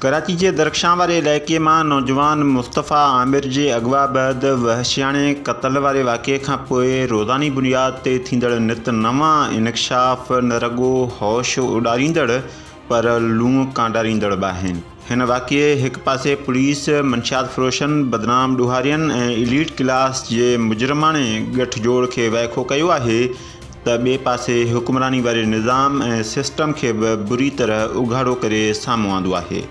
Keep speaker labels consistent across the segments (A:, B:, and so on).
A: कराची के दरख्शां वारे इलाइक़े में नौजवान मुस्तफ़ा आमिर के अगवा बैद वहशियाणे क़त्ल वारे वाक़े खां पोइ रोज़ानी बुनियाद ते थींदड़ नित नवां इंकशाफ न रुगो होश उॾारींदड़ पर लूं कांडारींदड़ बि आहिनि। हिन वाक़े हिक पासे पुलिस मंशियात फ़रोशनि, बदनाम ॾुहारियनि ऐं एलीट क्लास जे मुजरमाणे गठजोड़ खे वाइखो कयो आहे त ॿिए पासे हुक्मरानी वारे निज़ाम ऐं सिस्टम खे बि बुरी तरह उघाड़ो करे साम्हूं आंदो आहे।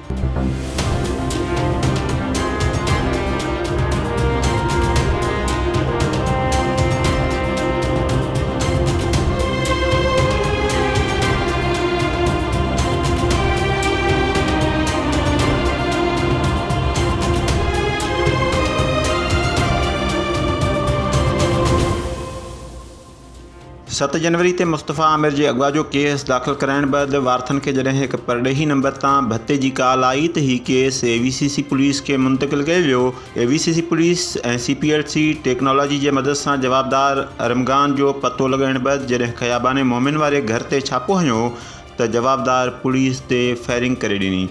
A: सत जनवरी ते मुस्तफ़ा आमिर जे अगवा जो केस दाख़िल कराइण बैदि वारथन खे जॾहिं हिकु परॾेही नंबर तां भत्ते जी कॉल आई त हीउ केस AVCC पुलिस खे मुंतक़िल कयो वियो। AVCC पुलिस ऐं CPLC टेक्नोलॉजी जे मदद सां जवाबदार अरमगान जो पतो लॻाइण बैदि जॾहिं ख़याबाने मोमिन वारे घर ते छापो हयो त जवाबदार पुलिस ते फायरिंग करे ॾिनी,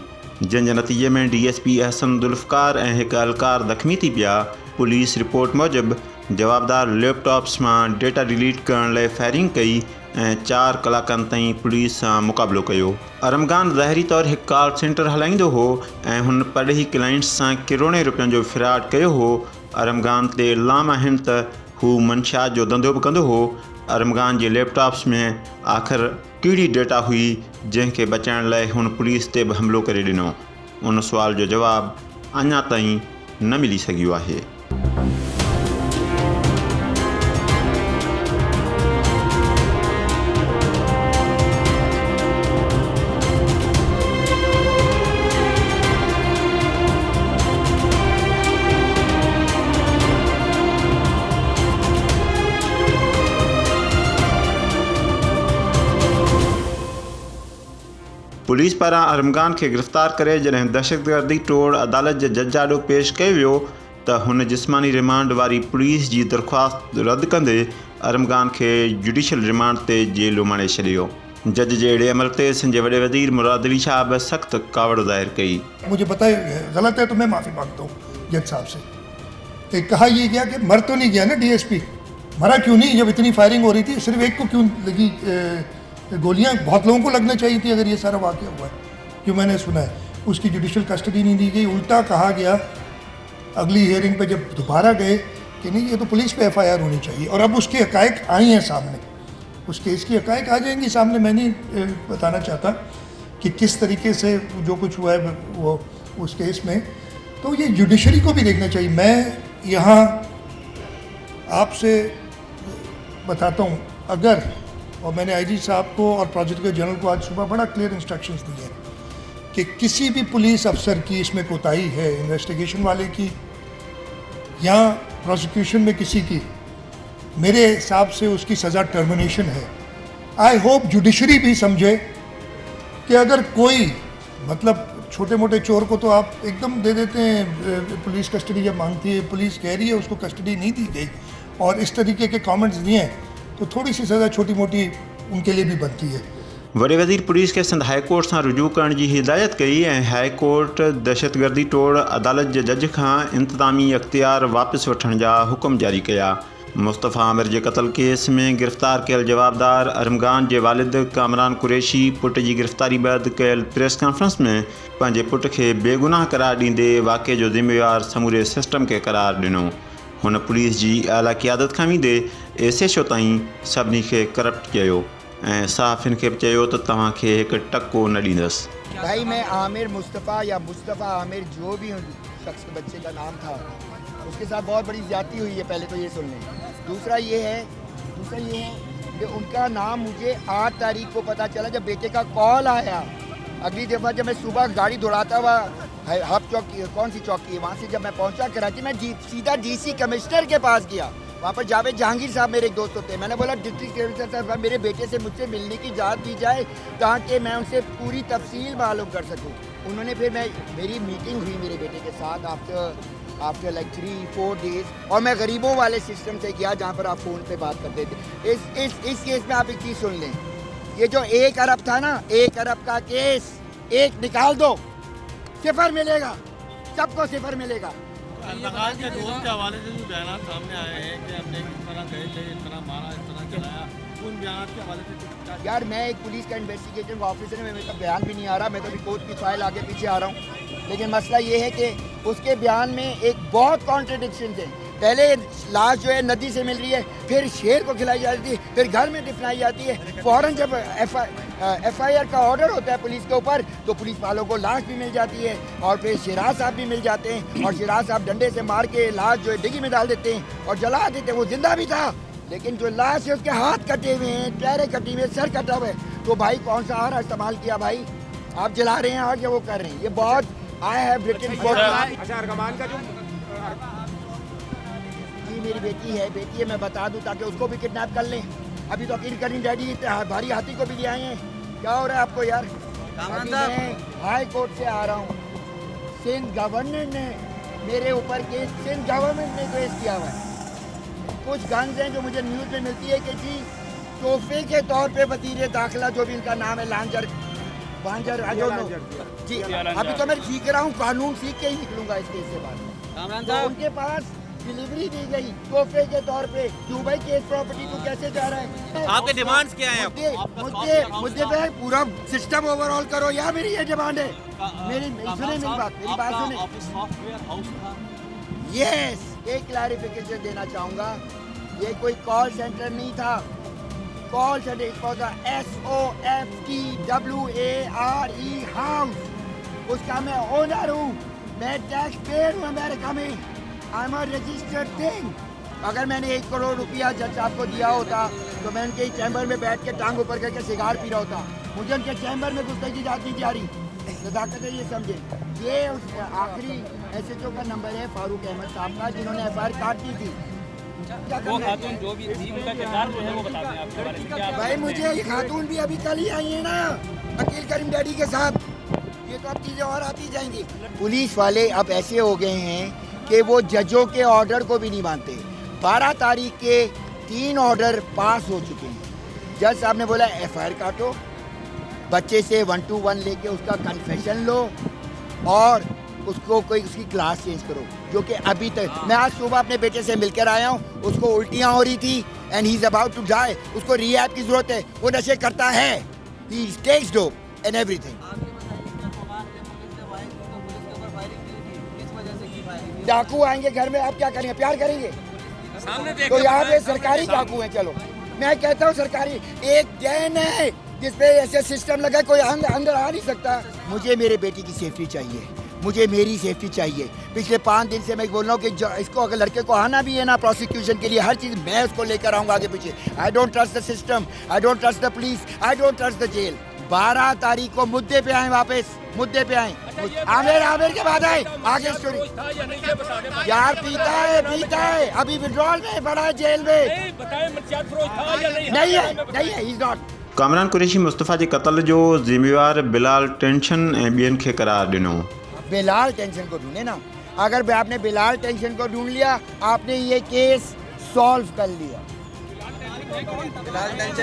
A: जंहिंजे नतीजे में DSP अहसन जुल्फ़कार ऐं हिकु अहलकार ज़ख़्मी थी पिया। पुलिस रिपोर्ट मूजिबि जवाबदार लैपटॉप्स में डेटा डिलीट करण लाइ फायरिंग कई ऐं 4 कलाकनि ताईं पुलिस सां मुक़ाबिलो कयो। अरमगान ज़ाहिरी तौरु हिकु कॉल सेंटर हलाईंदो हो ऐं हुन परॾेही क्लाइंट्स सां किरोड़े रुपयनि जो फ्रॉड कयो हो। अरमगान ते इल्ज़ाम आहिनि त हू मंशियात जो धंधो बि कंदो हो। अरमगान जे लैपटॉप्स में आख़िर कहिड़ी डेटा हुई जंहिंखे बचाइण लाइ हुन पुलिस ते बि हमिलो करे ॾिनो? उन सुवाल जो जवाबु अञा ताईं न मिली सघियो आहे। पुलिस पारां अरमगान खे गिरफ़्तार करे जॾहिं दहशतगर्दी टोड़ अदालत जे जज आॾो पेश कयो वियो त हुन जिस्मानी रिमांड वारी पुलिस जी दरख़्वास्त रद्द कंदे अरमगान खे जुडिशल रिमांड ते जेल उमाणे छॾियो। जज जे अहिड़े अमल ते सिंध जे वॾे वज़ीर मुराद अली शाह बि सख़्त कावड़ ज़ाहिर कई।
B: मुझे पता है गलत है तो मैं माफ़ी मांगता हूँ जज साहब से। कहा यह गया कि मर तो नहीं गया ना DSP, मरा क्यों नहीं? जब इतनी फायरिंग हो रही थी सिर्फ एक को क्यों लगी गोलियां? बहुत लोगों को लगना चाहिए थी अगर ये सारा वाक़या हुआ है। क्यों मैंने सुना है उसकी जुडिशल कस्टडी नहीं दी गई, उल्टा कहा गया अगली हियरिंग पे जब दोबारा गए कि नहीं ये तो पुलिस पे FIR होनी चाहिए। और अब उसकी हक़ाइक़ आई हैं सामने, उस केस की हक़ाइक़ आ जाएंगी सामने। मैं नहीं बताना चाहता कि किस तरीके से जो कुछ हुआ है वो उस केस में, तो ये जुडिशरी को भी देखना चाहिए। मैं यहाँ आपसे बताता हूँ, अगर और मैंने IG साहब को और प्रोसिक्यूटर जनरल को आज सुबह बड़ा क्लियर इंस्ट्रक्शंस दिए कि किसी भी पुलिस अफसर की इसमें कोताही है, इन्वेस्टिगेशन वाले की या प्रोसिक्यूशन में किसी की, मेरे हिसाब से उसकी सज़ा टर्मिनेशन है। आई होप जुडिशरी भी समझे कि अगर कोई मतलब छोटे मोटे चोर को तो आप एकदम दे देते हैं, पुलिस कस्टडी जब मांगती है, पुलिस कह रही है उसको कस्टडी नहीं दी गई और इस तरीके के कमेंट्स दिए हैं तो थोड़ी सी सज़ा छोटी मोटी उनके लिए भी बनती है।
A: वॾे वज़ीर पुलिस के सिंध हाई कोर्ट सां रुजू करण जी हिदायत कई ऐं हाई कोर्ट दहशतगर्दी टोड़ अदालत जे जज खां इंतज़ामी अख्तियार वापसि वठण जा हुकुम जारी कया। मुस्तफ़ा आमिर जे क़त्ल केस में गिरफ़्तार कयल जवाबदार अरमगान जे वालिद कामरान कुरैशी पुट जी गिरफ़्तारी बैदि कयल प्रेस कॉन्फ्रेंस में पंहिंजे पुट खे बेगुनाह करार ॾींदे वाक़े जो ज़िम्मेवार समूरे सिस्टम खे करार ॾिनो। हुन पुलिस जी आला क़ियादत खां वेंदे SHO ताईं सभिनी खे करप्ट कयो ऐं सहाफ़ियुनि खे बि चयो त तव्हांखे हिकु टको न ॾींदसि।
C: भाई मैं आमिर मुस्तफ़ा या मुस्तफ़ा आमिर जो भी शख्स बच्चे का नाम था उसके साथ बहुत बड़ी ज़्यादती हुई है, पहले तो ये सुन लें। दूसरा ये है कि उनका नाम मुझे 8 तारीख को पता चला जब बेटे का कॉल आया। अगली दफ़ा जब मैं सुबह गाड़ी दौड़ाता हुआ हब चौकी, कौन सी चौकी है वहाँ से जब मैं पहुँचा कराची, मैं सीधा DC कमिश्नर के पास गया। वहाँ पर जावेद जहांगीर साहब मेरे एक दोस्त होते हैं। मैंने बोला डिस्ट्रिक्ट कमिश्नर साहब मेरे बेटे से मुझसे मिलने की इजाज़त दी जाए ताकि मैं उनसे पूरी तफसील मालूम कर सकूँ। उन्होंने फिर मेरी मीटिंग हुई मेरे बेटे के साथ आफ्टर लाइक 3-4 डेज, और मैं गरीबों वाले सिस्टम से गया जहाँ पर आप फ़ोन पे बात करते थे। इस केस में आप एक चीज़ सुन लें, ये जो 1 अरब था ना, 1 अरब का केस एक निकाल दो, सिफर मिलेगा, सबको सिफर मिलेगा।
D: लगान के दोस्त के हवाले से जो बयान सामने आए हैं कि हमने इस तरह गए थे, इस तरह मारा, इस तरह चलाया, उन बयान के हवाले से
C: यार मैं एक पुलिस का इन्वेस्टिगेशन ऑफिसर है, मेरे का बयान भी नहीं आ रहा, मैं तो अभी कोर्ट की फाइल आगे पीछे आ रहा हूँ। लेकिन मसला ये है कि उसके बयान में एक बहुत कॉन्ट्रडिक्शन है। पहले लाश जो है नदी से मिल रही है, फिर शेर को खिलाई जाती है, फिर घर में दफनाई जाती है। फ़ौरन जब FIR का ऑर्डर होता है पुलिस के ऊपर, तो पुलिस वालों को लाश भी मिल जाती है और फिर शिराज साहब भी मिल जाते हैं, और शिराज साहब डंडे से मार के लाश जो है डिग्गी में डाल देते हैं और जला देते हैं। वो जिंदा भी था, लेकिन जो लाश है उसके हाथ कटे हुए हैं, पैरें कटी हुई हैं, सर कटा हुआ है। तो भाई कौन सा आहार इस्तेमाल किया भाई? आप जला रहे हैं और क्या वो कर रहे हैं? ये बहुत आई हैव रिटन फॉर।
E: अच्छा अरगमान का जो
C: जी मेरी बेटी है, मैं बता दूं ताकि उसको भी किडनैप कर लें। अभी तो अकील करीम डैडी भारी हाथी को भी ले आए हैं। क्या हो रहा है आपको यार? अभी मैं हाई कोर्ट से आ रहा हूँ। सिंध गवर्नर ने मेरे ऊपर केस, सिंध गवर्नमेंट ने केस किया हुआ है। कुछ गन्स हैं जो मुझे न्यूज़ में मिलती है कि जी तोहफे के तौर पे वज़ीर दाखिला जो भी इनका नाम है लांजर आई डोंट नो जी, अभी तो मैं सीख रहा हूँ, कानून सीख के ही निकलूंगा इस केस से बाद। तो उनके पास डिलीवरी दी गई तोहफे के तौर पे। क्यों भाई केस प्रॉपर्टी को कैसे जा रहा है?
E: आपके डिमांड्स क्या हैं?
C: मुद्दे पे पूरा सिस्टम ओवरऑल करो यार, मेरी ये डिमांड है। मेरी बात सुने। यस, एक क्लैरिफिकेशन देना चाहूँगा, ये कोई कॉल सेंटर नहीं था। कॉल सेंटर SOFTWARE हाउस, उसका मैं ओनर हूँ, मैं टैक्स पेयर हूँ अमेरिका में। I am a registered thing. अगर मैंने 1 करोड़ रुपया जज साहब को दिया होता तो मैं उनके चैम्बर में बैठ के टांग ऊपर करके सिगार पी रहा होता। मुझे उनके चैम्बर में घुसने की इजाज़त नहीं जा रही। सदाकत है, ये समझे। ये उस आखिरी SHO का नंबर है फारूक अहमद साहब का, जिन्होंने FIR काट दी थी।
F: वो खातून जो भी थी उनका किरदार जो है वो बता दें आपके बारे में क्या?
C: भाई मुझे ये खातून भी अभी कल ही आई है ना अकील करीम डैडी के साथ। ये तो अब चीज़ें और आती जाएंगी। पुलिस वाले अब ऐसे हो गए हैं कि वो जजों के ऑर्डर को भी नहीं मानते। 12 तारीख के 3 ऑर्डर पास हो चुके हैं। जज साहब ने बोला FIR काटो, बच्चे से 1 to 1 लेके उसका कन्फेशन लो और उसको कोई उसकी क्लास चेंज करो, जो कि अभी तक। मैं आज सुबह अपने बेटे से मिलकर आया हूँ, उसको उल्टियाँ हो रही थी and he is about to die. उसको रिहैब की जरूरत है, वो नशे करता है, he takes dope and everything. डाकू आएंगे घर में, आप क्या करेंगे? प्यार करेंगे? तो यहाँ पे सरकारी डाकू हैं। चलो मैं कहता हूँ सरकारी, एक जैन है जिसपे ऐसे सिस्टम लगा कोई अंदर आ नहीं सकता। मुझे मेरे बेटी की सेफ्टी चाहिए, मुझे मेरी सेफ्टी चाहिए। पिछले 5 दिन से मैं बोल रहा हूँ कि इसको अगर लड़के को आना भी है ना प्रोसिक्यूशन के लिए, हर चीज़ मैं उसको लेकर आऊँगा आगे पीछे। I don't trust the system, I don't trust the police, I don't trust the jail. 12 तारीख को मुद्दे पे आए, वापस मुद्दे पे आए। आमिर के बाद आए आगे स्टोरी। यार पीता है, अभी विड्रॉल में पड़ा है जेल में। नहीं है, he is not.
A: Kamran Qureshi Mustafa जे क़त्ल जो ज़िम्मेवार बिलाल टेंशन ऐं ॿियनि खे करार ॾिनो।
C: बिलाल टेंशन को ढूंढे ना, अगर आपने बिलाल टेंशन को ढूंढ लिया, आपने ये केस सॉल्व कर लिया।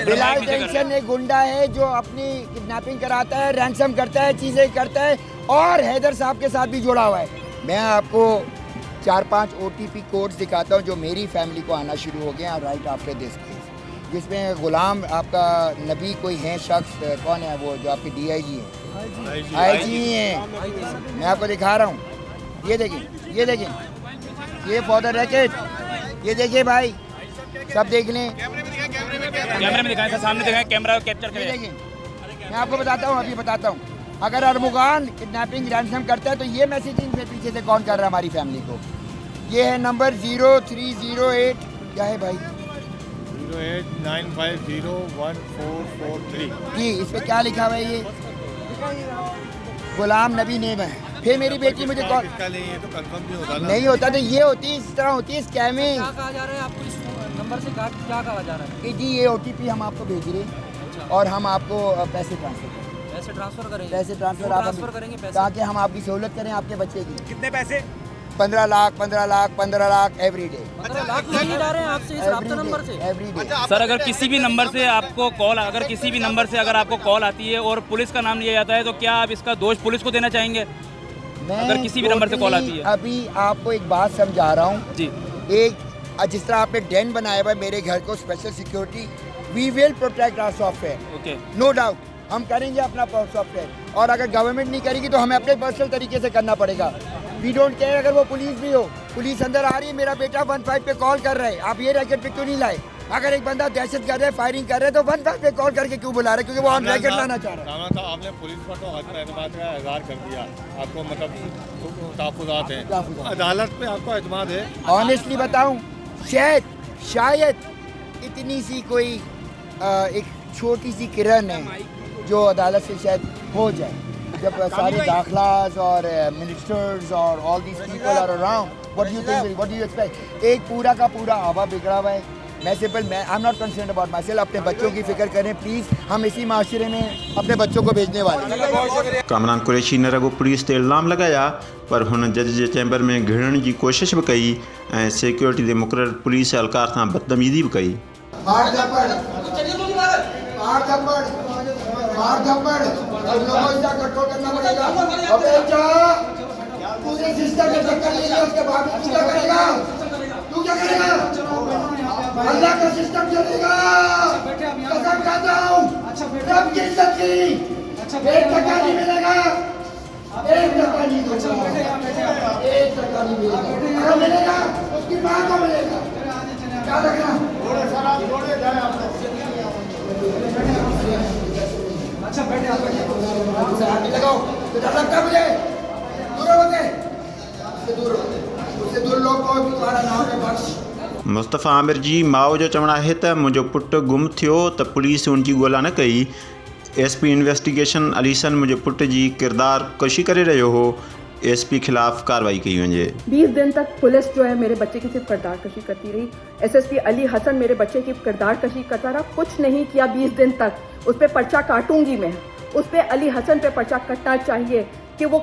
C: बिलाल टेंशन एक गुंडा है जो अपनी किडनैपिंग कराता है, रैंसम करता है, चीज़ें करता है और हैदर साहब के साथ भी जुड़ा हुआ है। मैं आपको 4-5 OTP कोड्स दिखाता हूँ जो मेरी फैमिली को आना शुरू हो गए हैं राइट आफ्टर दिस केस, जिसमें गुलाम आपका नबी कोई है शख्स, कौन है वो जो आपके DIG है, IG हैं। मैं आपको दिखा रहा हूँ, ये देखिए, ये फॉर द रैकेट, ये देखिए भाई, सब देख लें।
F: कैमरे में दिखाएं सर, सामने दिखाएं, कैमरा कैप्चर करें।
C: देखिए मैं आपको बताता हूँ, अगर अरमुगान किडनैपिंग रैंसम करता है तो ये मैसेजिंग से पीछे से कौन कर रहा है हमारी फैमिली को? ये है नंबर 0308, क्या है भाई?
D: 0895014443
C: जी, इस पे क्या लिखा हुआ है? ये गुलाम नबी नेम है। फिर मेरी बेटी मुझे कॉल
D: तो कंफर्म नहीं होता ना।
C: नहीं होता, तो ये होती है, इस तरह होती है स्कैमिंग।
G: क्या कहा जा रहा है आपको? इस नंबर से क्या कहा जा रहा है
C: कि जी ये OTP हम आपको भेज रहे हैं और हम आपको पैसे ट्रांसफर करेंगे।
G: पैसे ट्रांसफर करेंगे?
C: पैसे ट्रांसफर
G: वो
C: आप
G: ट्रांसफर करेंगे पैसे,
C: ताकि हम आपकी सहूलत करें आपके बच्चे की।
E: कितने पैसे?
C: 15 लाख एवरी डे।
G: 15 लाख नहीं जा रहे हैं आपसे इस राब्ता नंबर से?
C: Every day.
F: सर अगर किसी भी नंबर से आपको कॉल आती है और पुलिस का नाम लिया जाता है तो क्या आप इसका दोष पुलिस को देना चाहेंगे? अगर किसी भी नंबर से कॉल आती है?
C: अभी आपको एक बात समझा रहा हूँ
F: जी।
C: एक जिस तरह आपने डेन बनाया हुआ है मेरे घर को special security, we will protect our software,
F: okay.
C: No doubt हम करेंगे अपना सॉफ्टवेयर, और अगर गवर्नमेंट नहीं करेगी तो हमें अपने पर्सनल तरीके से करना पड़ेगा। वी डोंट केयर अगर वो पुलिस भी हो, पुलिस अंदर आ रही है, मेरा बेटा 15 पे कॉल कर रहा है, आप ये रैकेट पे क्यों नहीं लाए? अगर एक बंदा दहशत कर रहा है, फायरिंग कर रहा है, तो 15 पे कॉल करके क्यों बुला रहे? क्योंकि वो ऑन रैकेट लाना चाह रहा है।
D: राणा साहब, आपने पुलिस पर तो हद एतमाद का इजहार कर दिया, आपको मतलब तहफ़्फ़ुज़ात हैं, अदालत पे आपको एतमाद है?
C: ऑनेस्टली बताऊं, शायद इतनी सी कोई एक छोटी सी किरण है जो अदालत से शायद हो जाए, जब सारे दाखलास और मिनिस्टर्स और all these people are around, what do you think, what do you expect? एक पूरा का पूरा हवा बिगड़ा हुआ है। मैं I am not concerned about myself, अपने बच्चों की फिक्र करें प्लीज़, हम इसी माशरे में अपने बच्चों को भेजने वाले हैं।
A: कामरान कुरैशी ने रगो पुलिस ते इल्ज़ाम लगाया, पर हुन जज जे चैम्बर में घिड़ण जी कोशिश भी कई ऐं सिक्योरिटी दे मुक़रर पुलिस एहलकार सां बदतमीज़ी भी कई।
C: मार थप्पड़, लोगों से कंट्रोल करना पड़ेगा। अबे जा, पूरे सिस्टम में टक्कर लेगी, उसके बाद तू क्या करेगा? अल्लाह का सिस्टम चलेगा, कसम खाता हूँ, रब की इज्जत की, एक टका नहीं मिलेगा, एक टका नहीं मिलेगा, एक टका नहीं मिलेगा, अगर मिलेगा उसकी माँ को मिलेगा, क्या रखना? अच्छा बैठे आप, लगाओ तो डर लगता है मुझे, दूर लोग को तुम्हारा नाम है बख्श।
A: मुस्तफ़ा आमिर जी माओ जो चवणु आहे त मुंहिंजो पुटु गुम थियो त पुलिस उन जी ॻोल्हा न कई। SP इन्वेस्टिगेशन अलीसन मुंहिंजे पुट जी किरदार कशी करे रहियो हो, SP खिलाफ़ कार्रवाई कई वञे।
H: 20 दिन तक पुलिस जो है मेरे बच्चे की सिर्फ किरदार कशी करती रही। SSP अली हसन मेरे बच्चे की किरदार कशी करता रहा, कुछ नहीं किया 20 दिन तक। उस पर पर्चा काटूंगी मैं, उस पर अली हसन पे पर्चा कटना चाहिए कि वो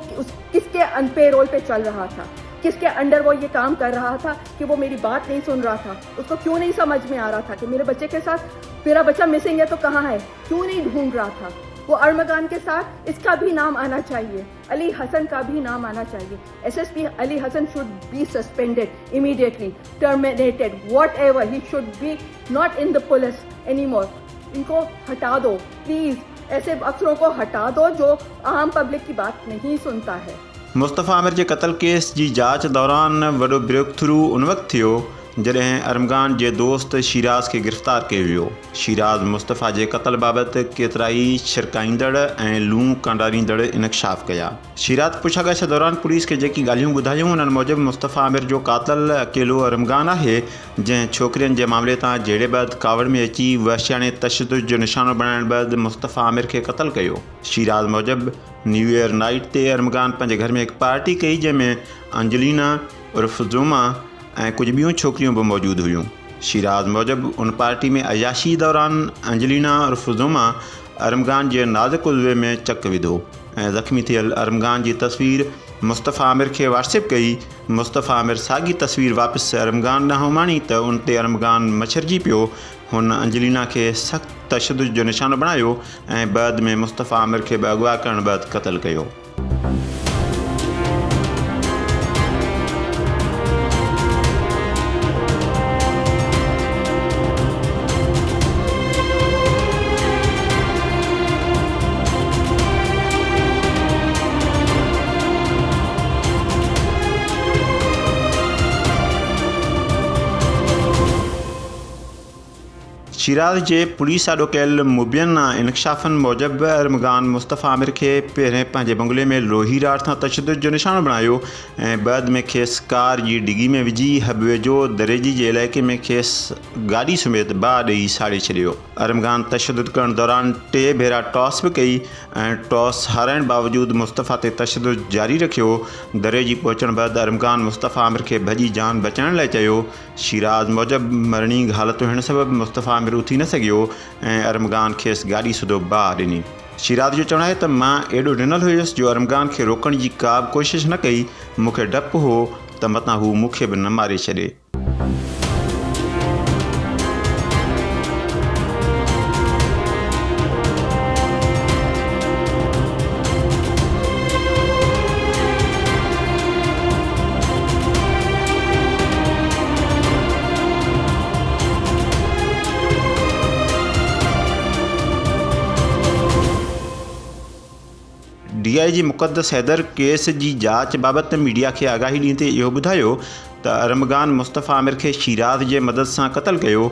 H: किसके अनपेरोल पे चल रहा था, किसके अंडर वो ये काम कर रहा था, कि वो मेरी बात नहीं सुन रहा था। उसको क्यों नहीं समझ में आ रहा था कि मेरे बच्चे के साथ मेरा बच्चा मिसिंग है तो कहाँ है, क्यों नहीं ढूंढ रहा था। वो अरमगान के साथ इसका भी नाम आना चाहिए, अली हसन का भी नाम आना चाहिए। SSP Ali Hasan should be suspended immediately, terminated, whatever, he should be not in the police anymore. इनको हटा दो प्लीज, ऐसे अफसरों को हटा दो जो आम पब्लिक की बात नहीं सुनता है।
A: मुस्तफ़ा आमिर जे क़त्ल केस जी जांच दौरान वॾो ब्रेक थ्रू उन वक़्तु थियो जॾहिं अरमगान जे दोस्त शिराज़ खे गिरफ़्तार कयो वियो। शिराज़ मुस्तफ़ा जे क़त्ल बाबति केतिरा ई छिरकाईंदड़ ऐं लूं कंडारींदड़ इंकशाफ़ कया। शिराज़ पुछागछ दौरान पुलिस खे जेकी ॻाल्हियूं ॿुधायूं उन्हनि मूजिबि मुस्तफ़ा आमिर जो क़ातिल अकेलो अरमगान आहे, जंहिं छोकिरियुनि जे मामले तां जहिड़े बैदि कावड़ में अची वहशियाणे तशदुद जो निशानो बणाइण बैदि मुस्तफ़ा आमिर खे क़त्ल कयो। शिराज़ मूजिबि न्यू ईयर नाइट ते अरमगान पंहिंजे घर में हिकु पार्टी कई, जंहिंमें अंजलीना उर्फ़ ज़ुमा ऐं कुझु ॿियूं छोकिरियूं बि मौजूदु हुयूं। शिराज़ मूजिबि उन पार्टी में अयाशी दौरान अंजलीना उर्फ़ ज़ुमा अरमगान जे नाज़ुक उज़वे में चक विधो ऐं ज़ख़्मी थियल अरमगान जी तस्वीर मुस्तफ़ा आमिर खे व्हाट्सएप कई। मुस्तफ़ा आमिर साॻी तस्वीर वापसि अरमगान ॾांहुं माणी त उन ते अरमगान मछरजी पियो। हुन अंजलीना खे सख़्तु तशदुद जो निशानो बणायो ऐं बैदि में मुस्तफ़ा आमिर खे बि अगवा करण बैदि क़त्ल कयो। शिराज़ जे पुलिस आॾो कयल मुबियना इंकशाफ़नि मूजिबि अरमगान मुस्तफ़ा आमिर खे पहिरें पंहिंजे बंगले में लोही राड सां तशदुद जो निशानो बणायो ऐं बैदि में खेसि कार जी डिगी में विझी हबवेझो दरेजी जे इलाइक़े में खेसि गाॾी समेत बाहि ॾेई साड़े छॾियो। अरमगान तशदुद करण दौरान 3 भेरा टॉस बि कई ऐं टॉस हाराइण बावजूदि मुस्तफ़ा ते तशदुद जारी रखियो। दरेजी पहुचण बैदि अरमगान मुस्तफ़ा आमिर खे भॼी जान बचाइण लाइ चयो। शिराज़ मूजिबि मरणी हालत हुअण सबबि मुस्तफ़ा आमिर उथी न सघियो ऐं अरमगान खेसि गाॾी सुधो बाहि ॾिनी। शिराज़ जो चवणु आहे त मां एॾो ॾिनल हुयुसि जो अरमगान खे रोकण जी का बि कोशिशि न कई। मूंखे डपु हो त मतां हू मूंखे बि न मारे छॾे। DIG मुक़द्दस हैदर केस जी जांच बाबति मीडिया खे आगाही ॾींदे इहो ॿुधायो त अरमगान मुस्तफ़ा आमिर खे शिराज जे मदद सां क़तलु कयो।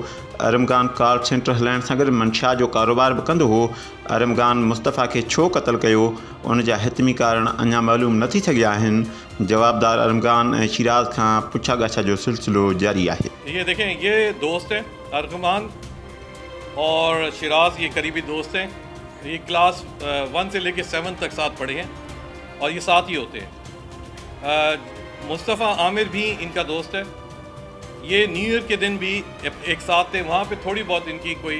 A: अरमगान कॉल सेंटर हलाइण सां गॾु मंशा जो कारोबार बि कंदो हो। अरमगान मुस्तफ़ा खे छो क़तलु कयो उन जा हितमी कारण अञा मालूम न थी सघिया आहिनि। जवाबदार अरमगान ऐं शिराज खां पुछा ॻाछा जो सिलसिलो जारी आहे।
I: ये देखें, ये दोस्त हैं अरमगान और शिराज, ये करीबी दोस्त हैं। ये क्लास 1 से लेकर 7 तक साथ पढ़े हैं और ये साथ ही होते हैं। मुस्तफ़ा आमिर भी इनका दोस्त है। ये न्यू ईयर के दिन भी एक साथ थे। वहाँ पे थोड़ी बहुत इनकी कोई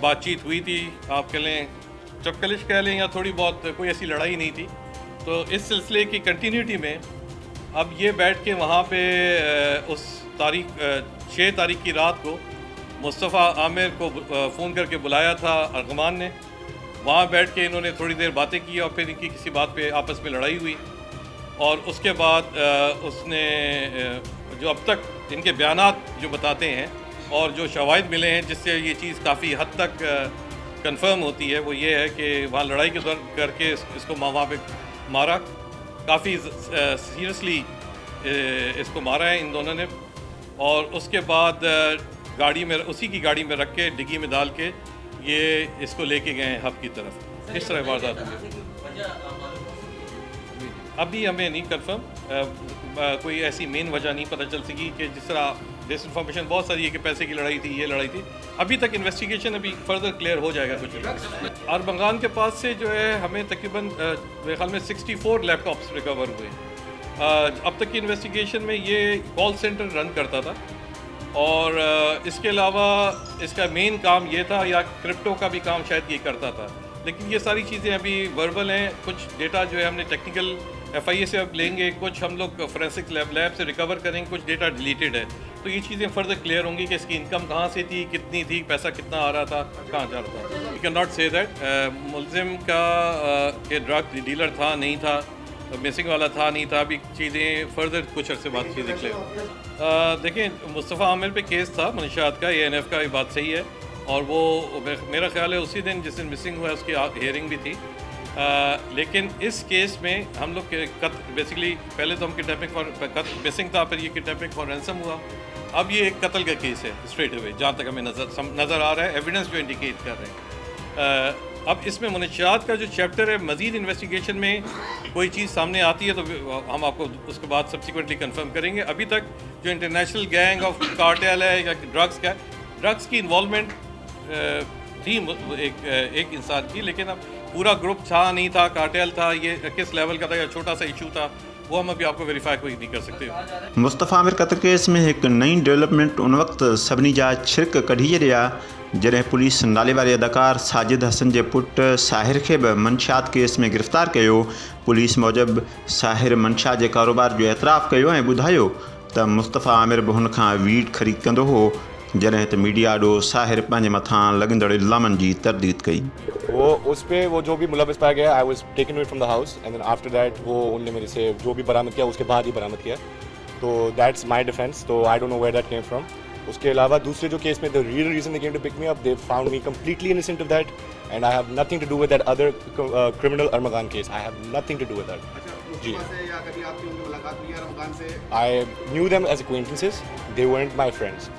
I: बातचीत हुई थी, आप कह लें चपकलिश कह लें या थोड़ी बहुत, कोई ऐसी लड़ाई नहीं थी। तो इस सिलसिले की कंटिन्यूटी में अब ये बैठ के वहाँ पे उस तारीख 6 तारीख की रात को मुस्तफ़ा आमिर को फ़ोन करके बुलाया था अरगमान ने। वहाँ बैठ के इन्होंने थोड़ी देर बातें की और फिर इनकी किसी बात पे आपस में लड़ाई हुई और उसके बाद उसने जो अब तक इनके बयानात जो बताते हैं और जो शवाहिद मिले हैं जिससे ये चीज़ काफ़ी हद तक कंफर्म होती है, वो ये है कि वहाँ लड़ाई के दौरान करके इसको वहाँ पे मारा, काफ़ी सीरियसली इसको मारा है इन दोनों ने। और उसके बाद गाड़ी में, उसी की गाड़ी में रख के डिग्गी में डाल के ये इसको लेके गए हब की तरफ। इस तरह वारदात हुई। अभी हमें नहीं कंफर्म, कोई ऐसी मेन वजह नहीं पता चल सकी कि जिस तरह डिसइंफॉर्मेशन बहुत सारी है कि पैसे की लड़ाई थी, ये लड़ाई थी। अभी तक इन्वेस्टिगेशन अभी फर्दर क्लियर हो जाएगा कुछ। अरमगान के पास से जो है हमें तकरीबन मेरे ख्याल में 64 लैपटॉप्स रिकवर हुए। अब तक की इन्वेस्टिगेशन में ये कॉल सेंटर रन करता था और इसके अलावा इसका मेन काम ये था, या क्रिप्टो का भी काम शायद ये करता था। लेकिन ये सारी चीज़ें अभी वर्बल हैं। कुछ डेटा जो है हमने टेक्निकल FIA से अब लेंगे, कुछ हम लोग फोरेंसिक लैब से रिकवर करेंगे, कुछ डेटा डिलीटेड है। तो ये चीज़ें फर्दर क्लियर होंगी कि इसकी इनकम कहाँ से थी, कितनी थी, पैसा कितना आ रहा था, कहाँ जा रहा था। You can not say that मुलजिम का के ड्रग डीलर था नहीं था, मिसिंग वाला था नहीं था। अभी चीज़ें फर्दर कुछ अर्से बाद चीज़ें क्लियर। देखें, मुस्तफ़ा आमिर पे केस था मंशात का, ANF का, ये बात सही है। और वो मेरा ख्याल है उसी दिन जिस दिन मिसिंग हुआ उसकी हियरिंग भी थी। लेकिन इस केस में हम लोग बेसिकली पहले तो हम किडनैपिंग फॉर मिसिंग था, फिर ये किडनैपिंग फॉर रैंसम हुआ। अब ये एक कत्ल का केस है स्ट्रेट अवे, जहाँ तक हमें नज़र आ रहा है, एविडेंस जो इंडिकेट कर रहे हैं। अब इसमें मुनशियात का जो चैप्टर है, मज़ीद इन्वेस्टिगेशन में कोई चीज़ सामने आती है तो हम आपको उसके बाद सब्सिक्वेंटली कंफर्म करेंगे। अभी तक जो इंटरनेशनल गैंग ऑफ कार्टेल है या ड्रग्स की इन्वॉल्वमेंट थी एक इंसान की, लेकिन अब पूरा ग्रुप था नहीं था, कार्टेल था, ये किस लेवल का था या छोटा सा इशू था, वो हम अभी आपको वेरीफाई कोई नहीं कर सकते।
A: मुस्तफ़ा आमिर क़त्ल केस में एक नई डेवलपमेंट उन वक़्त सभिनी जा छिरक कढी छॾिया जॾहिं पुलिस नाले वारे अदाकार साजिद हसन जे पुटु साहिर खे बि मंशात केस में गिरफ़्तार कयो। पुलिस मूजिबि साहिर मंशा जे कारोबार जो एतराफ़ कयो ऐं ॿुधायो त मुस्तफ़ा आमिर बि हुन खां वीड ख़रीद कंदो हो, जॾहिं त मीडिया ॾो साहिर पंहिंजे मथां लॻंदड़ इल्ज़ामनि जी तरदीद कई।
J: वो उस पर वो जो भी मुलविस पाया गया, I was taken it from the house and then after that वो उनने मेरे से जो भी बरामद किया उसके बाद ही बरामद किया। तो दैट्स माय डिफेंस। तो I don't know where that came from. उसके अलावा दूसरे जो केस में the real reason they came to pick me up, they found me completely innocent of that and I have nothing to do with that other criminal Armaghan case. I have nothing to do with that. जी, I knew them as acquaintances, they weren't my friends।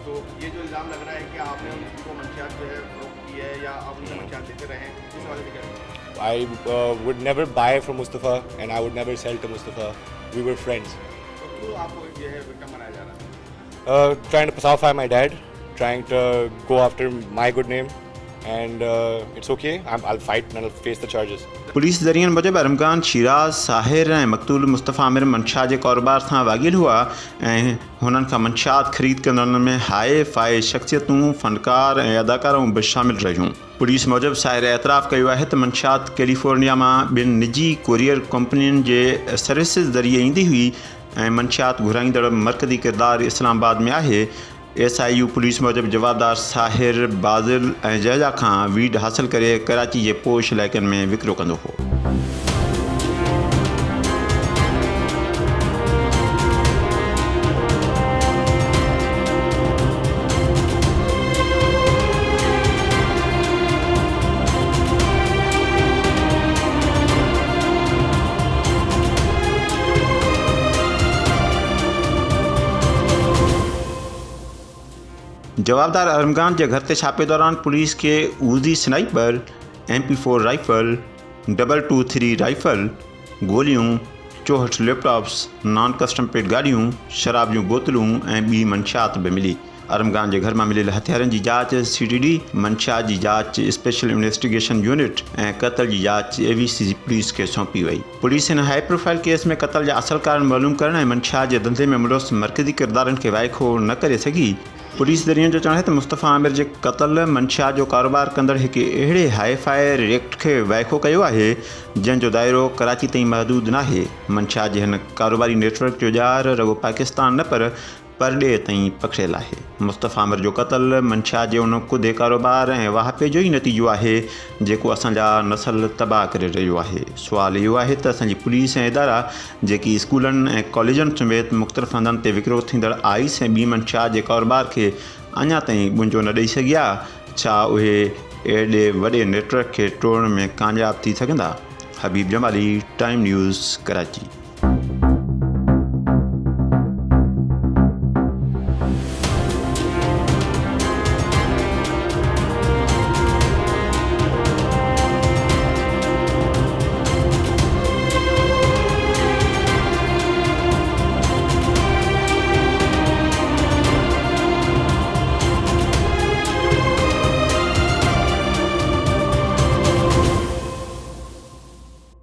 E: तो ये जो इल्ज़ाम लग रहा है कि आपने उनको मंशियात जो है फरोख्त की है या आप उनको मंशियात देते रहे, इस हवाले से क्या?
J: I would never buy from Mustafa and I would never sell to Mustafa. We were friends.
E: तो क्यों आपको ये है विक्टिम बनाया जा रहा है?
J: Trying to pacify my dad, trying to go after my good name, and it's okay. I'll fight and I'll face the charges.
A: Police ज़रियनि मूजिबि अरमगान, शिराज, साहिर ऐं मक़तूल मुस्तफ़ा आमिर मंशा जे कारोबार सां वाॻियल हुआ ऐं हुननि खां मंशात ख़रीद कंदड़नि में हाए फ़ाए शख़्सियतूं, फ़नकार ऐं अदाकाराऊं बि शामिल रहियूं। पुलिस मूजिबि साहिर एतराफ़ कयो आहे त मंशात कैलिफोर्निया मां ॿिनि निजी कुरियर कंपनियुनि जे सर्विसिस ज़रिए ईंदी हुई ऐं मंशात घुराईंदड़ मरकज़ी किरदारु इस्लामाबाद में आहे। SIU पुलिस मूजिबि जवाबदार साहिर, बाज़िल ऐं जहेजा खां वीड हासिल करे कराची जे पोश इलाइक़नि में विकिरो कंदो हो। जवाबदार आलमगंज जे घर ते छापे दौरान पुलिस के Uzi sniper, MP4 rifle, 223 rifle, गोलियूं, 64 लैपटॉप्स, नॉन कस्टम पेड गाड़ियूं, शराब जूं बोतलूं ऐं ॿी मंशियात बि मिली। आलमगंज जे घर मां मिलियल हथियारनि जी जांच CTD, मंशियात जी जांच स्पेशल इन्वेस्टिगेशन यूनिट ऐं क़त्ल जी जांच AVCC पुलिस खे सौंपी वई। पुलिस हिन हाई प्रोफाइल केस में क़त्ल जा असुल कारण मालूम करण ऐं मंशियात जे धंधे में मुलविस मरकज़ी किरदारनि खे वाइखो न करे सघी। पुलिस दरियनि जो चवणु आहे त मुस्तफ़ा आमिर जे क़त्ल मंशियात जो कारोबार कंदड़ हिकु अहिड़े हाईफाई रेक्ट खे वाइखो कयो आहे जंहिंजो दाइरो कराची ताईं महदूद नाहे। मंशियात जे हिन कारोबारी नेटवर्क जो ॼार रुॻो पाकिस्तान न पर परॾे ताईं पखिड़ियल आहे। मुस्तफ़ा आमिर जो क़त्ल मंशियात जे उन ख़ुदि कारोबार ऐं वाहपे जो ई नतीजो आहे जेको असांजा नसल तबाह करे रहियो आहे। सुवालु इहो आहे त असांजी पुलिस ऐं इदारा जेकी स्कूलनि ऐं कॉलेजनि समेत मुख़्तलिफ़ हंधनि ते विकिरो थींदड़ आइस ऐं ॿी मंशियात जे कारोबार खे अञा ताईं बुंजो न ॾेई सघिया, छा उहे एॾे वॾे नेटवर्क खे टोड़ण में कामयाबु थी सघंदा? हबीब जमाली, टाइम न्यूज़, कराची।